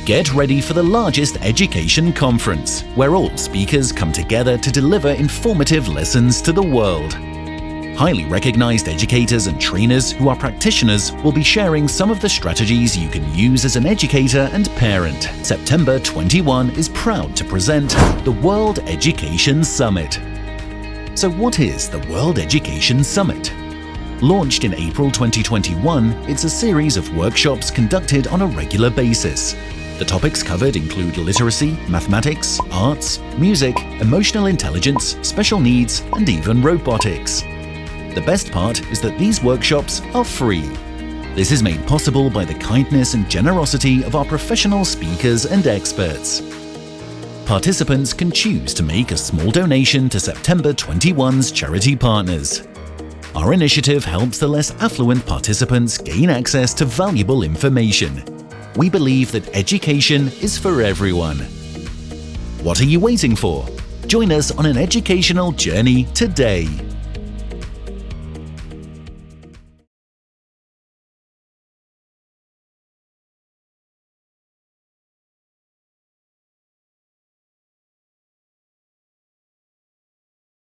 Get ready for the largest education conference, where all speakers come together to deliver informative lessons to the world. Highly recognized educators and trainers who are practitioners will be sharing some of the strategies you can use as an educator and parent. September 21 is proud to present the World Education Summit. So what is the World Education Summit? Launched in April 2021, it's a series of workshops conducted on a regular basis. The topics covered include literacy, mathematics, arts, music, emotional intelligence, special needs, and even robotics. The best part is that these workshops are free. This is made possible by the kindness and generosity of our professional speakers and experts. Participants can choose to make a small donation to September 21's charity partners. Our initiative helps the less affluent participants gain access to valuable information. We believe that education is for everyone. What are you waiting for? Join us on an educational journey today.